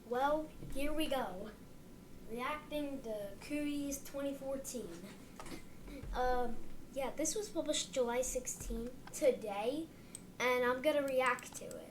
Well, here we go. Reacting to Cooties 2014. Yeah, this was published July 16th, today, and I'm gonna react to it.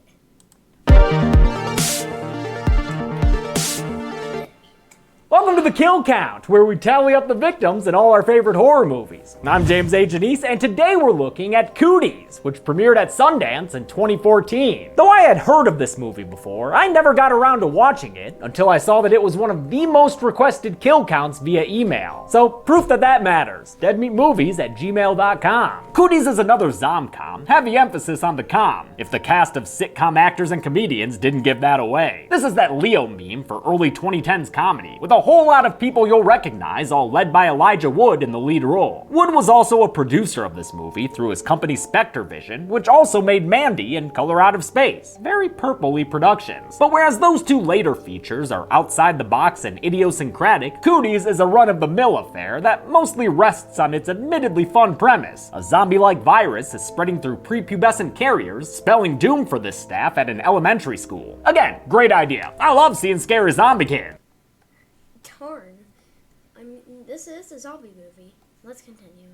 Welcome to the Kill Count, where we tally up the victims in all our favorite horror movies. I'm James A. Janice, and today we're looking at Cooties, which premiered at Sundance in 2014. Though I had heard of this movie before, I never got around to watching it until I saw that it was one of the most requested kill counts via email. So, proof that matters. deadmeatmovies@gmail.com. Cooties is another zomcom, heavy emphasis on the com, if the cast of sitcom actors and comedians didn't give that away. This is that Leo meme for early 2010s comedy, with a whole lot of people you'll recognize, all led by Elijah Wood in the lead role. Wood was also a producer of this movie through his company Spectre Vision, which also made Mandy and Color Out of Space. Very purpley productions. But whereas those two later features are outside the box and idiosyncratic, Cooties is a run-of-the-mill affair that mostly rests on its admittedly fun premise. A zombie-like virus is spreading through prepubescent carriers, spelling doom for this staff at an elementary school. Again, great idea. I love seeing scary zombie kids. Darn. I mean, this is a zombie movie. Let's continue anyway.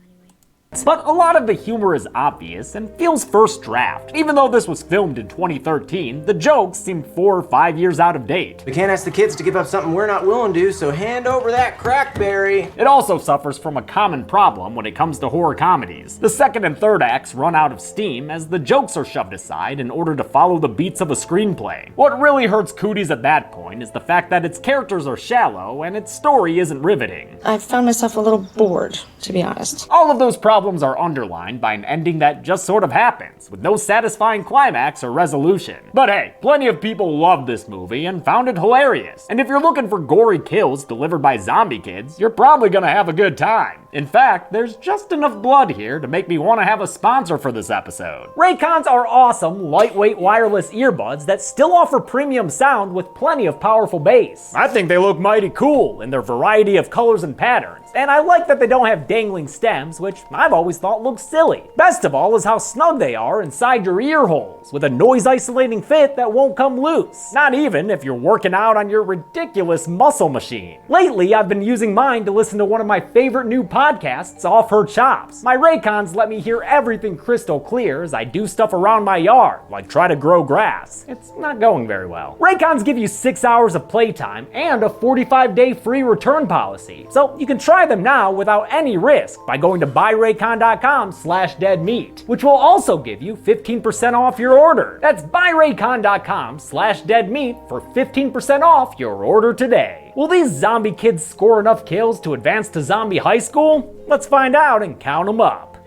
But a lot of the humor is obvious and feels first draft. Even though this was filmed in 2013, the jokes seem 4 or 5 years out of date. We can't ask the kids to give up something we're not willing to, so hand over that crackberry. It also suffers from a common problem when it comes to horror comedies. The second and third acts run out of steam as the jokes are shoved aside in order to follow the beats of a screenplay. What really hurts Cooties at that point is the fact that its characters are shallow and its story isn't riveting. I found myself a little bored, to be honest. All of those problems are underlined by an ending that just sort of happens, with no satisfying climax or resolution. But hey, plenty of people loved this movie and found it hilarious. And if you're looking for gory kills delivered by zombie kids, you're probably gonna have a good time. In fact, there's just enough blood here to make me want to have a sponsor for this episode. Raycons are awesome, lightweight wireless earbuds that still offer premium sound with plenty of powerful bass. I think they look mighty cool in their variety of colors and patterns, and I like that they don't have dangling stems, which I've always thought looked silly. Best of all is how snug they are inside your ear holes, with a noise-isolating fit that won't come loose. Not even if you're working out on your ridiculous muscle machine. Lately, I've been using mine to listen to one of my favorite new podcasts, Off Her Chops. My Raycons let me hear everything crystal clear as I do stuff around my yard, like try to grow grass. It's not going very well. Raycons give you 6 hours of playtime and a 45-day free return policy, so you can try them now without any risk by going to buyraycon.com/deadmeat, which will also give you 15% off your order. That's buyraycon.com/deadmeat for 15% off your order today. Will these zombie kids score enough kills to advance to zombie high school? Let's find out and count them up.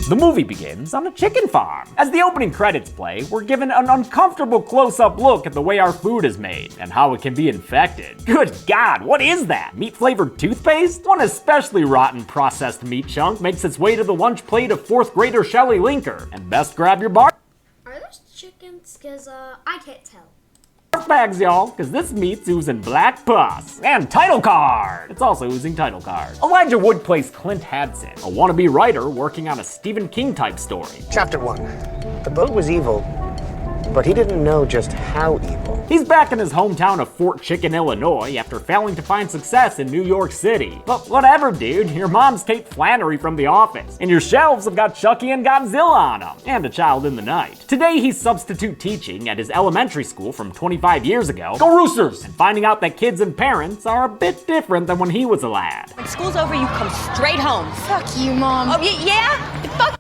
The movie begins on a chicken farm. As the opening credits play, we're given an uncomfortable close-up look at the way our food is made and how it can be infected. Good God, what is that? Meat-flavored toothpaste? One especially rotten processed meat chunk makes its way to the lunch plate of 4th grader Shelley Linker. And best grab your barf Are those chickens? Cause, I can't tell. bags, y'all, because this meat's oozing black pus. And title card! It's also oozing title card. Elijah Wood plays Clint Hadson, a wannabe writer working on a Stephen King-type story. Chapter 1. The boat was evil, but he didn't know just how evil. He's back in his hometown of Fort Chicken, Illinois, after failing to find success in New York City. But whatever, dude, your mom's Kate Flannery from The Office, and your shelves have got Chucky and Godzilla on them, and A Child in the Night. Today, he's substitute teaching at his elementary school from 25 years ago. Go Roosters! And finding out that kids and parents are a bit different than when he was a lad. When school's over, you come straight home. Fuck you, Mom. Oh, yeah? Fuck.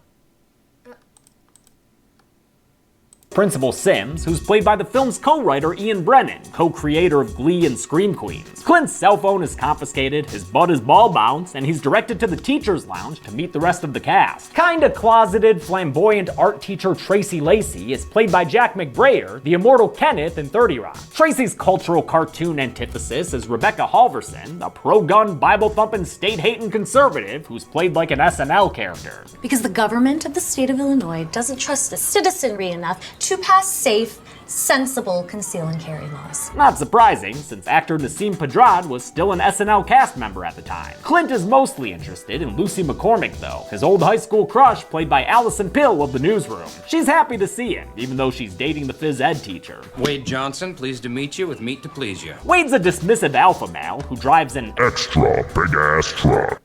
Principal Sims, who's played by the film's co-writer Ian Brennan, co-creator of Glee and Scream Queens. Clint's cell phone is confiscated, his butt is ball bounced, and he's directed to the teacher's lounge to meet the rest of the cast. Kinda closeted, flamboyant art teacher Tracy Lacey is played by Jack McBrayer, the immortal Kenneth in 30 Rock. Tracy's cultural cartoon antithesis is Rebecca Halverson, a pro-gun, Bible-thumping, state-hating conservative who's played like an SNL character. Because the government of the state of Illinois doesn't trust the citizenry enough to pass safe, sensible conceal and carry laws. Not surprising, since actor Nassim Pedrad was still an SNL cast member at the time. Clint is mostly interested in Lucy McCormick though, his old high school crush played by Allison Pill of The Newsroom. She's happy to see him, even though she's dating the phys ed teacher. Wade Johnson, pleased to meet you with meat to please you. Wade's a dismissive alpha male who drives an extra big ass truck.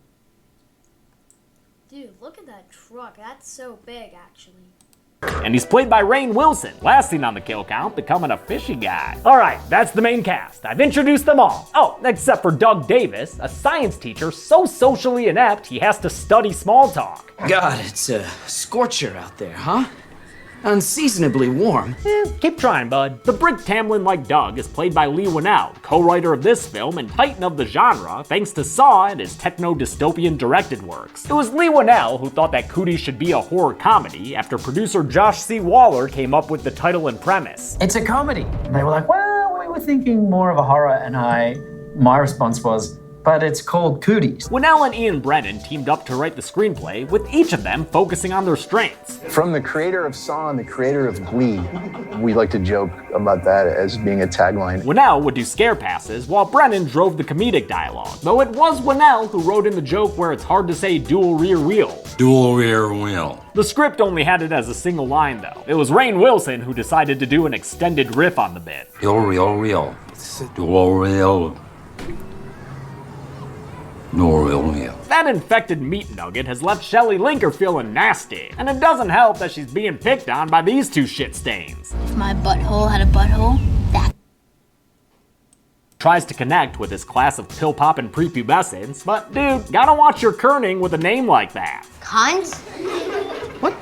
Dude, look at that truck. That's so big, actually. and he's played by Rainn Wilson, last seen on the kill count becoming a fishy guy. Alright, that's the main cast. I've introduced them all. Oh, except for Doug Davis, a science teacher so socially inept he has to study small talk. God, it's a scorcher out there, huh? Unseasonably warm. Keep trying, bud. The Brick Tamlin-like Doug is played by Leigh Whannell, co-writer of this film and titan of the genre, thanks to Saw and his techno-dystopian directed works. It was Leigh Whannell who thought that Cooties should be a horror comedy after producer Josh C. Waller came up with the title and premise. It's a comedy. And they were like, well, we were thinking more of a horror, and my response was, but it's called Cooties. Whannell and Ian Brennan teamed up to write the screenplay, with each of them focusing on their strengths. From the creator of Saw and the creator of Glee, we like to joke about that as being a tagline. Whannell would do scare passes, while Brennan drove the comedic dialogue, though it was Whannell who wrote in the joke where it's hard to say dual rear wheel. Dual rear wheel. The script only had it as a single line though. It was Rainn Wilson who decided to do an extended riff on the bit. Dual real. Dual real. That infected meat nugget has left Shelley Linker feeling nasty, and it doesn't help that she's being picked on by these two shit stains. If my butthole had a butthole, that tries to connect with his class of pill-poppin' prepubescents, but dude, gotta watch your kerning with a name like that. Cunt? What?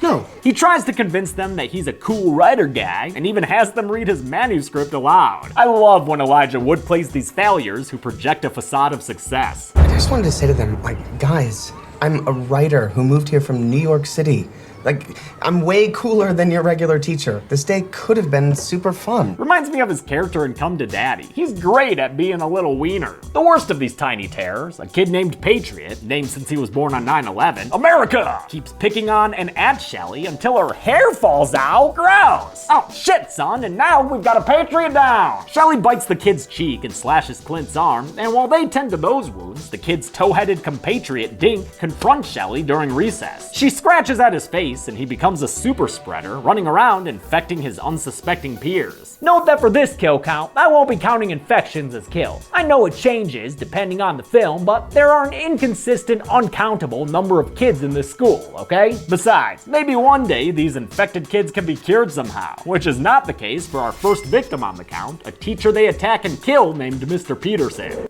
No. He tries to convince them that he's a cool writer guy, and even has them read his manuscript aloud. I love when Elijah Wood plays these failures who project a facade of success. I just wanted to say to them, like, guys, I'm a writer who moved here from New York City. Like, I'm way cooler than your regular teacher. This day could have been super fun. Reminds me of his character in Come to Daddy. He's great at being a little wiener. The worst of these tiny terrors, a kid named Patriot, named since he was born on 9/11, America, keeps picking on and at Shelley until her hair falls out. Gross! Oh shit, son, and now we've got a Patriot down! Shelley bites the kid's cheek and slashes Clint's arm, and while they tend to those wounds, the kid's toe-headed compatriot Dink confronts Shelley during recess. She scratches at his face, and he becomes a super spreader, running around infecting his unsuspecting peers. Note that for this kill count, I won't be counting infections as kills. I know it changes depending on the film, but there are an inconsistent, uncountable number of kids in this school, okay? Besides, maybe one day these infected kids can be cured somehow, which is not the case for our first victim on the count, a teacher they attack and kill named Mr. Peterson.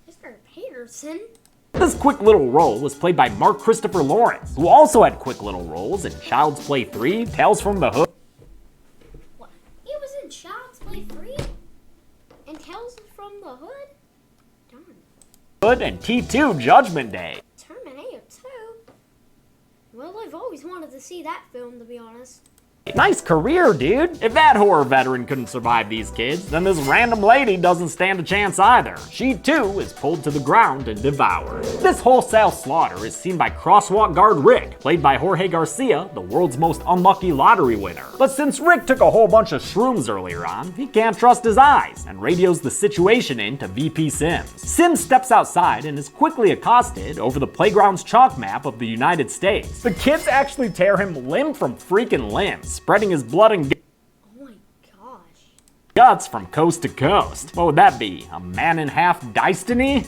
Mr. Peterson? This quick little role was played by Mark Christopher Lawrence, who also had quick little roles in Child's Play 3, Tales from the Hood. What? He was in Child's Play 3? And Tales from the Hood? Darn. Hood and T2 Judgment Day. Terminator 2? Well, I've always wanted to see that film, to be honest. Nice career, dude. If that horror veteran couldn't survive these kids, then this random lady doesn't stand a chance either. She too is pulled to the ground and devoured. This wholesale slaughter is seen by crosswalk guard Rick, played by Jorge Garcia, the world's most unlucky lottery winner. But since Rick took a whole bunch of shrooms earlier on, he can't trust his eyes and radios the situation in to VP Sims. Sims steps outside and is quickly accosted over the playground's chalk map of the United States. The kids actually tear him limb from freaking limb, spreading his blood and oh my gosh, guts from coast to coast. What would that be? A man in half destiny?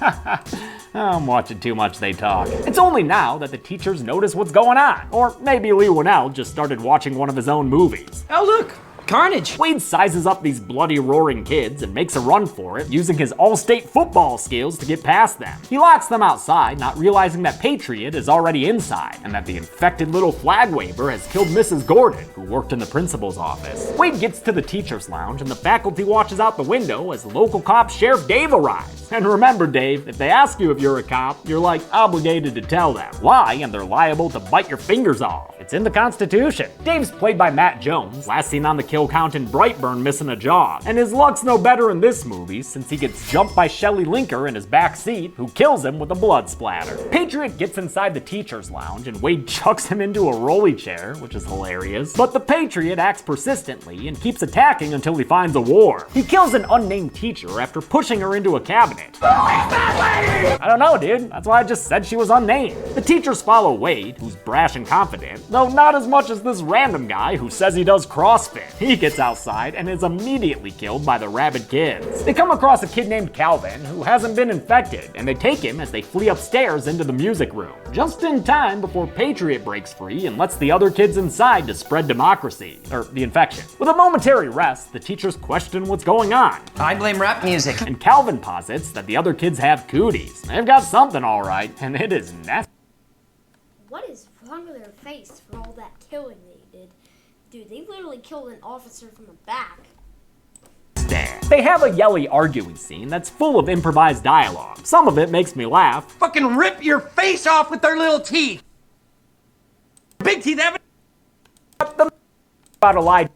I'm watching too much They Talk. It's only now that the teachers notice what's going on. Or maybe Leigh Whannell just started watching one of his own movies. Oh look, carnage. Wade sizes up these bloody roaring kids and makes a run for it, using his all-state football skills to get past them. He locks them outside, not realizing that Patriot is already inside, and that the infected little flag waver has killed Mrs. Gordon, who worked in the principal's office. Wade gets to the teacher's lounge, and the faculty watches out the window as local cop Sheriff Dave arrives. And remember, Dave, if they ask you if you're a cop, you're like obligated to tell them. Why? And they're liable to bite your fingers off. It's in the Constitution. Dave's played by Matt Jones, last seen on the kill count in Brightburn missing a job. And his luck's no better in this movie since he gets jumped by Shelley Linker in his back seat, who kills him with a blood splatter. Patriot gets inside the teacher's lounge and Wade chucks him into a rolly chair, which is hilarious. But the Patriot acts persistently and keeps attacking until he finds a war. He kills an unnamed teacher after pushing her into a cabinet. Who is that lady? I don't know, dude. That's why I just said she was unnamed. The teachers follow Wade, who's brash and confident, though not as much as this random guy who says he does CrossFit. He gets outside and is immediately killed by the rabid kids. They come across a kid named Calvin who hasn't been infected, and they take him as they flee upstairs into the music room, just in time before Patriot breaks free and lets the other kids inside to spread democracy, or the infection. With a momentary rest, the teachers question what's going on. I blame rap music. And Calvin posits that the other kids have cooties. They've got something all right, and it is nasty. What is wrong with their face for all that killing they did? Dude, they literally killed an officer from the back. They have a yelly arguing scene that's full of improvised dialogue. Some of it makes me laugh. Fucking rip your face off with their little teeth. Big teeth have About a lie,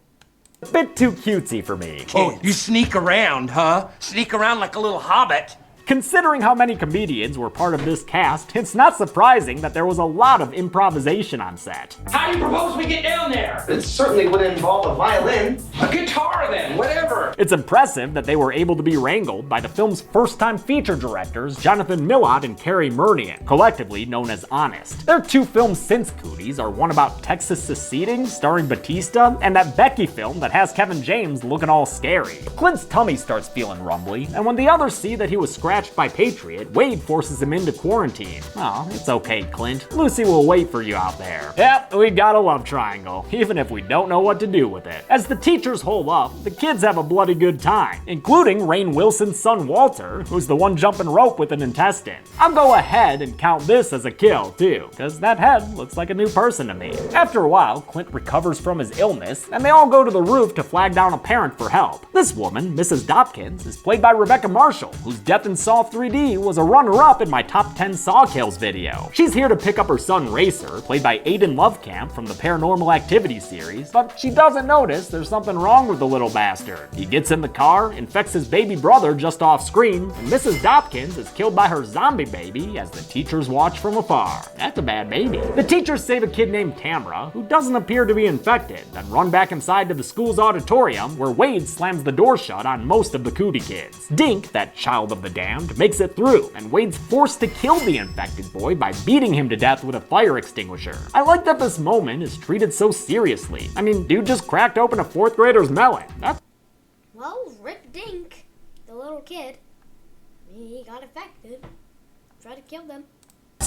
a bit too cutesy for me. Oh, you sneak around, huh? Sneak around like a little hobbit. Considering how many comedians were part of this cast, it's not surprising that there was a lot of improvisation on set. How do you propose we get down there? It certainly would involve a violin. A guitar then, whatever. It's impressive that they were able to be wrangled by the film's first-time feature directors, Jonathan Millot and Carrie Murnian, collectively known as Honest. Their two films since Cooties are one about Texas seceding, starring Batista, and that Becky film that has Kevin James looking all scary. Clint's tummy starts feeling rumbly, and when the others see that he was scratched by Patriot, Wade forces him into quarantine. Oh, it's okay, Clint. Lucy will wait for you out there. Yep, we got a love triangle, even if we don't know what to do with it. As the teachers hole up, the kids have a bloody good time, including Rainn Wilson's son Walter, who's the one jumping rope with an intestine. I'll go ahead and count this as a kill, too, because that head looks like a new person to me. After a while, Clint recovers from his illness, and they all go to the roof to flag down a parent for help. This woman, Mrs. Dopkins, is played by Rebecca Marshall, whose death in Saw 3D was a runner-up in my top 10 Saw kills video. She's here to pick up her son Racer, played by Aiden Lovecamp from the Paranormal Activity series, but she doesn't notice there's something wrong with the little bastard. He gets in the car, infects his baby brother just off screen, and Mrs. Dopkins is killed by her zombie baby as the teachers watch from afar. That's a bad baby. The teachers save a kid named Tamra, who doesn't appear to be infected, then run back inside to the school's auditorium where Wade slams the door shut on most of the Cootie kids. Dink, that child of the damned, makes it through, and Wade's forced to kill the infected boy by beating him to death with a fire extinguisher. I like that this moment is treated so seriously. I mean, dude just cracked open a 4th grader's melon. That's Well, Rip Dink, the little kid, he got infected. Tried to kill them.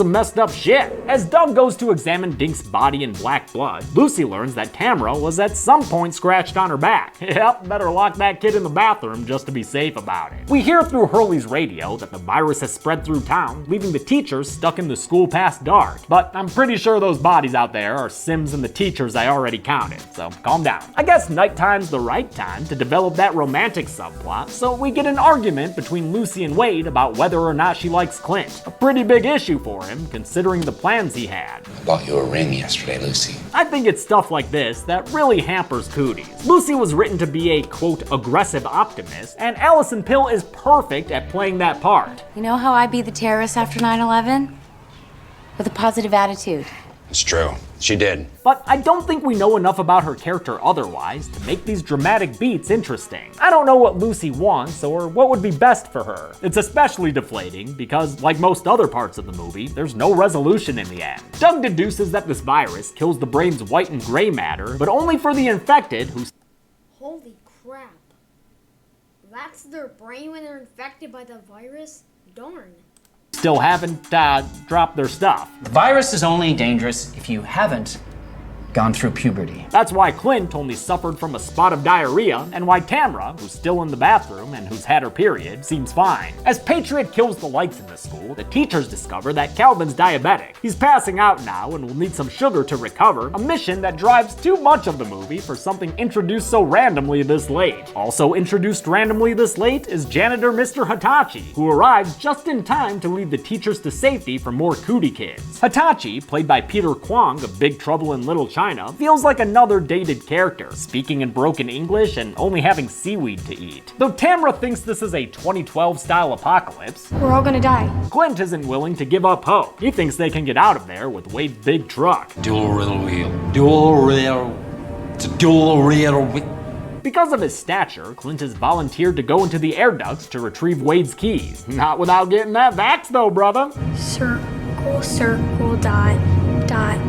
some messed up shit. As Doug goes to examine Dink's body in black blood, Lucy learns that Tamra was at some point scratched on her back. Yep, better lock that kid in the bathroom just to be safe about it. We hear through Hurley's radio that the virus has spread through town, leaving the teachers stuck in the school past dark. But I'm pretty sure those bodies out there are Sims and the teachers I already counted, so calm down. I guess nighttime's the right time to develop that romantic subplot, so we get an argument between Lucy and Wade about whether or not she likes Clint. A pretty big issue for him, considering the plans he had. I bought you a ring yesterday, Lucy. I think it's stuff like this that really hampers Cooties. Lucy was written to be a, quote, aggressive optimist, and Allison Pill is perfect at playing that part. You know how I be the terrorist after 9/11? With a positive attitude. It's true. She did. But I don't think we know enough about her character otherwise to make these dramatic beats interesting. I don't know what Lucy wants or what would be best for her. It's especially deflating because, like most other parts of the movie, there's no resolution in the end. Doug deduces that this virus kills the brain's white and gray matter, but only for the infected who... Holy crap. That's their brain when they're infected by the virus? Darn. Still haven't dropped their stuff. The virus is only dangerous if you haven't gone through puberty. That's why Clint only suffered from a spot of diarrhea, and why Tamra, who's still in the bathroom and who's had her period, seems fine. As Patriot kills the lights in the school, the teachers discover that Calvin's diabetic. He's passing out now and will need some sugar to recover, a mission that drives too much of the movie for something introduced so randomly this late. Also introduced randomly this late is janitor Mr. Hitachi, who arrives just in time to lead the teachers to safety from more Cootie kids. Hitachi, played by Peter Kwong of Big Trouble in Little China, China feels like another dated character, speaking in broken English and only having seaweed to eat. Though Tamra thinks this is a 2012 style apocalypse, We're all gonna die. Clint isn't willing to give up hope. He thinks they can get out of there with Wade's big truck. Dual wheel. Dual wheel. It's a dual wheel. Because of his stature, Clint has volunteered to go into the air ducts to retrieve Wade's keys. Not without getting that vax though, brother. Circle, circle, dot, dot.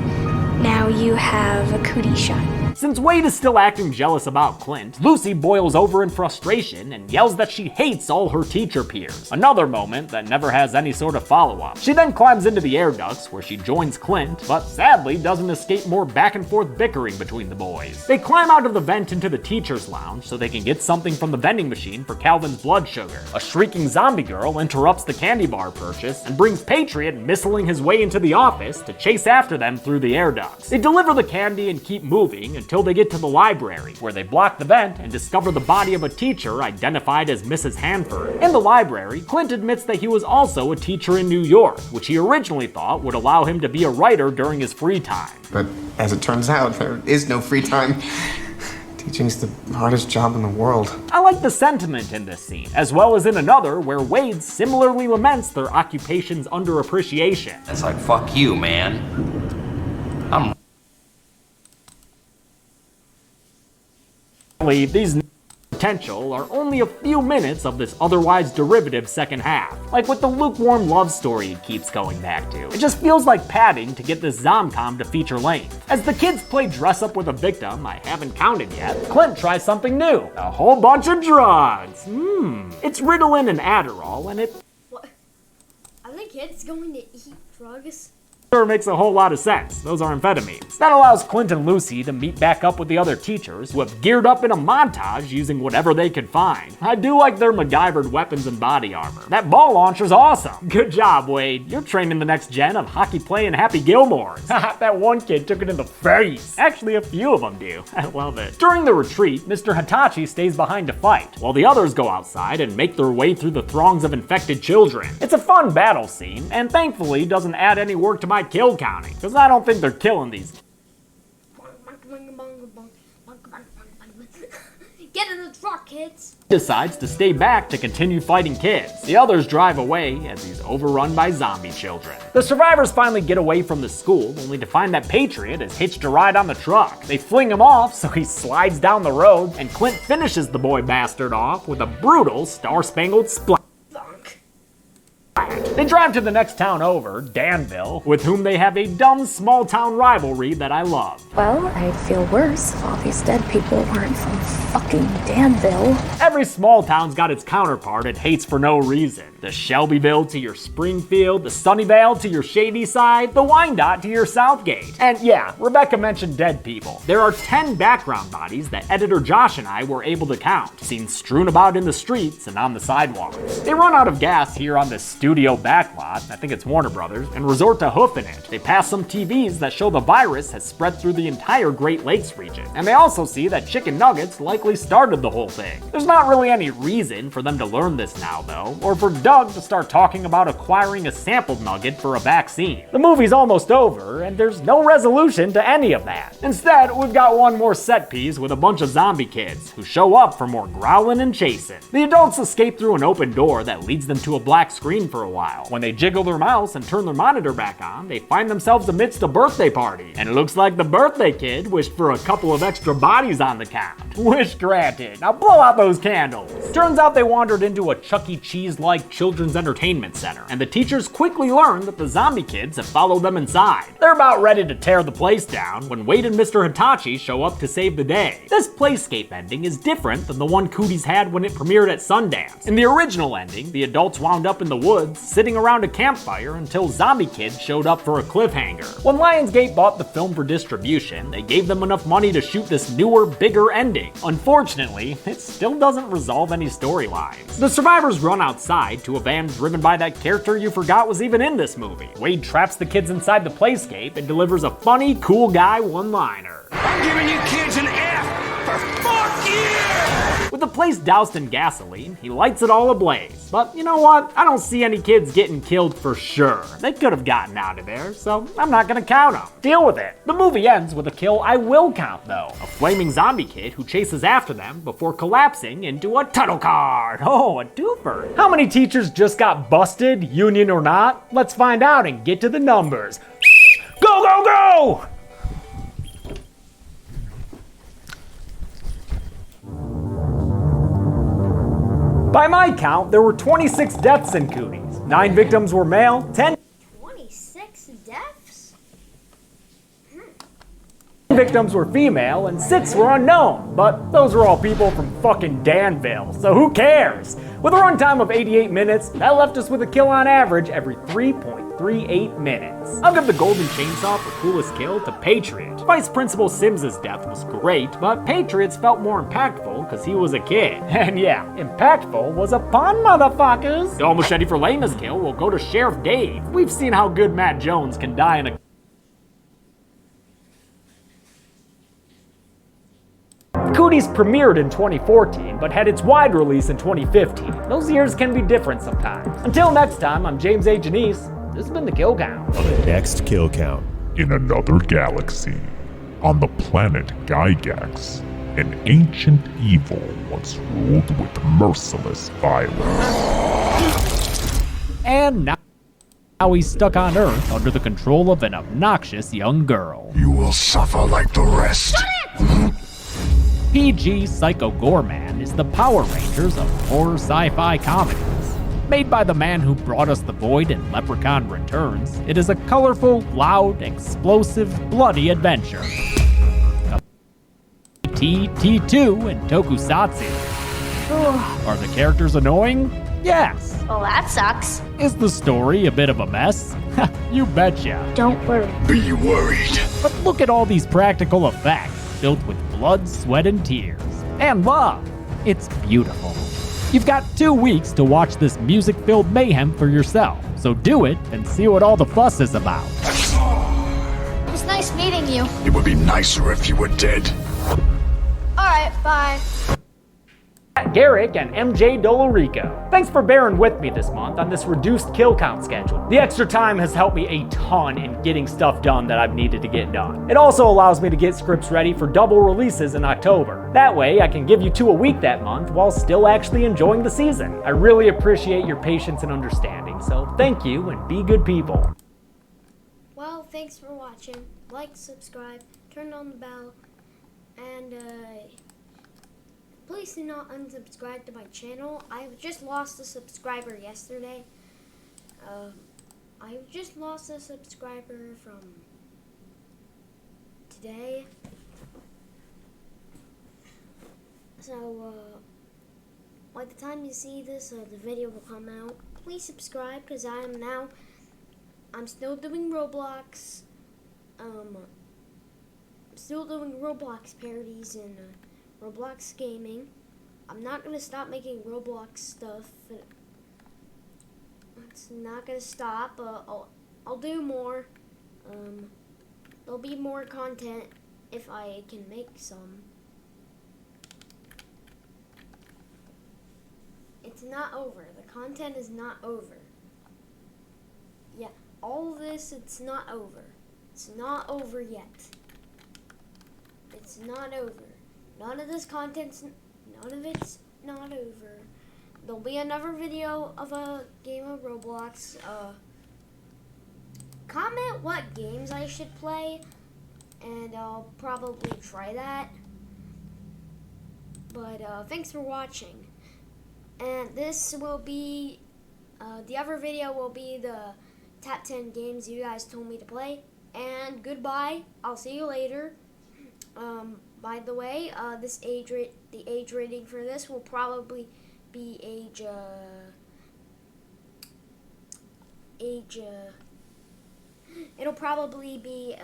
Now you have a cootie shot. Since Wade is still acting jealous about Clint, Lucy boils over in frustration and yells that she hates all her teacher peers. Another moment that never has any sort of follow-up. She then climbs into the air ducts where she joins Clint, but sadly doesn't escape more back and forth bickering between the boys. They climb out of the vent into the teacher's lounge so they can get something from the vending machine for Calvin's blood sugar. A shrieking zombie girl interrupts the candy bar purchase and brings Patriot missiling his way into the office to chase after them through the air ducts. They deliver the candy and keep moving until they get to the library, where they block the vent and discover the body of a teacher identified as Mrs. Hanford. In the library, Clint admits that he was also a teacher in New York, which he originally thought would allow him to be a writer during his free time. But as it turns out, there is no free time. Teaching's the hardest job in the world. I like the sentiment in this scene, as well as in another where Wade similarly laments their occupation's underappreciation. It's like, fuck you, man. These potential are only a few minutes of this otherwise derivative second half. Like with the lukewarm love story it keeps going back to. It just feels like padding to get this zomcom to feature length. As the kids play dress up with a victim I haven't counted yet, Clint tries something new. A whole bunch of drugs. It's Ritalin and Adderall, and it What? Are the kids going to eat drugs? sure makes a whole lot of sense. Those are amphetamines. That allows Clint and Lucy to meet back up with the other teachers who have geared up in a montage using whatever they could find. I do like their MacGyvered weapons and body armor. That ball launcher's awesome. Good job, Wade. You're training the next gen of hockey playing Happy Gilmores. That one kid took it in the face. Actually, a few of them do. I love it. During the retreat, Mr. Hitachi stays behind to fight, while the others go outside and make their way through the throngs of infected children. It's a fun battle scene, and thankfully doesn't add any work to my kill counting, because I don't think they're killing these. Get in the truck, kids! Decides to stay back to continue fighting kids. The others drive away as he's overrun by zombie children. The survivors finally get away from the school, only to find that Patriot has hitched a ride on the truck. They fling him off, so he slides down the road, and Clint finishes the boy bastard off with a brutal Star-Spangled Splash. They drive to the next town over, Danville, with whom they have a dumb small-town rivalry that I love. Well, I'd feel worse if all these dead people weren't from fucking Danville. Every small town's got its counterpart it hates for no reason. The Shelbyville to your Springfield, the Sunnyvale to your Shadyside, the Wyandotte to your Southgate. And yeah, Rebecca mentioned dead people. There are 10 background bodies that editor Josh and I were able to count, seen strewn about in the streets and on the sidewalks. They run out of gas here on this studio backlot, I think it's Warner Brothers, and resort to hoofing it. They pass some TVs that show the virus has spread through the entire Great Lakes region, and they also see that chicken nuggets likely started the whole thing. There's not really any reason for them to learn this now though, or for Doug to start talking about acquiring a sampled nugget for a vaccine. The movie's almost over, and there's no resolution to any of that. Instead, we've got one more set piece with a bunch of zombie kids who show up for more growling and chasing. The adults escape through an open door that leads them to a black screen for a while. When they jiggle their mouse and turn their monitor back on, they find themselves amidst a birthday party. And it looks like the birthday kid wished for a couple of extra bodies on the count. Wish granted. Now blow out those candles. Turns out they wandered into a Chuck E. Cheese-like children's entertainment center, and the teachers quickly learn that the zombie kids have followed them inside. They're about ready to tear the place down when Wade and Mr. Hitachi show up to save the day. This playscape ending is different than the one Cooties had when it premiered at Sundance. In the original ending, the adults wound up in the woods, sitting around a campfire until zombie kids showed up for a cliffhanger. When Lionsgate bought the film for distribution, they gave them enough money to shoot this newer, bigger ending. Unfortunately, it still doesn't resolve any storylines. The survivors run outside to a van driven by that character you forgot was even in this movie. Wade traps the kids inside the playscape and delivers a funny, cool guy one-liner. I'm giving you kids an F for fuck you! With the place doused in gasoline, he lights it all ablaze. But you know what? I don't see any kids getting killed for sure. They could have gotten out of there, so I'm not gonna count them. Deal with it. The movie ends with a kill I will count though. A flaming zombie kid who chases after them before collapsing into a tunnel car. Oh, a twofer. How many teachers just got busted, union or not? Let's find out and get to the numbers. Go, go, go! By my count, there were 26 deaths in Cooties. 9 victims were male, 10 26 deaths? victims were female, and 6 were unknown. But those were all people from fucking Danville, so who cares? With a runtime of 88 minutes, that left us with a kill on average every 3.38 minutes. I'll give the golden chainsaw for coolest kill to Patriot. Vice Principal Sims's death was great, but Patriot's felt more impactful because he was a kid. And yeah, impactful was a pun, motherfuckers! Dull machete for lamest kill will go to Sheriff Dave. We've seen how good Matt Jones can die in a Cooties premiered in 2014, but had its wide release in 2015. Those years can be different sometimes. Until next time, I'm James A. Janice. This has been the Kill Count. On the next Kill Count. In another galaxy, on the planet Gygax, an ancient evil once ruled with merciless violence. And now he's stuck on Earth under the control of an obnoxious young girl. You will suffer like the rest. PG Psycho Goreman is the Power Rangers of horror sci-fi comedies. Made by the man who brought us The Void and Leprechaun Returns, it is a colorful, loud, explosive, bloody adventure. T2 and Tokusatsu. Are the characters annoying? Yes. Well, that sucks. Is the story a bit of a mess? You betcha. Don't worry. Be worried. But look at all these practical effects, filled with blood, sweat, and tears. And love. It's beautiful. You've got 2 weeks to watch this music-filled mayhem for yourself, so do it and see what all the fuss is about. It was nice meeting you. It would be nicer if you were dead. Alright, bye. Garrick and MJ Dolorico. Thanks for bearing with me this month on this reduced kill count schedule. The extra time has helped me a ton in getting stuff done that I've needed to get done. It also allows me to get scripts ready for double releases in October. That way, I can give you 2 a week that month while still actually enjoying the season. I really appreciate your patience and understanding, so thank you and be good people. Well, thanks for watching. Like, subscribe, turn on the bell, and please do not unsubscribe to my channel. I just lost a subscriber yesterday. I just lost a subscriber from today. So, by the time you see this, the video will come out. Please subscribe, because I'm still doing Roblox. I'm still doing Roblox parodies and Roblox gaming. I'm not gonna stop making Roblox stuff. It's not gonna stop. I'll do more. There'll be more content if I can make some. It's not over. The content is not over. Yeah, all this, it's not over. It's not over yet. It's not over. None of this content's, none of it's not over. There'll be another video of a game of Roblox. Comment what games I should play, and I'll probably try that. But thanks for watching. And this will be, the other video will be the top 10 games you guys told me to play. And goodbye. I'll see you later. By the way, the age rating for this will probably be it'll probably be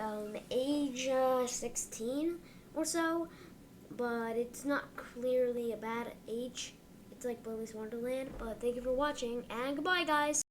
age 16 or so, but it's not clearly a bad age. It's like Willy's Wonderland. But thank you for watching, and goodbye, guys.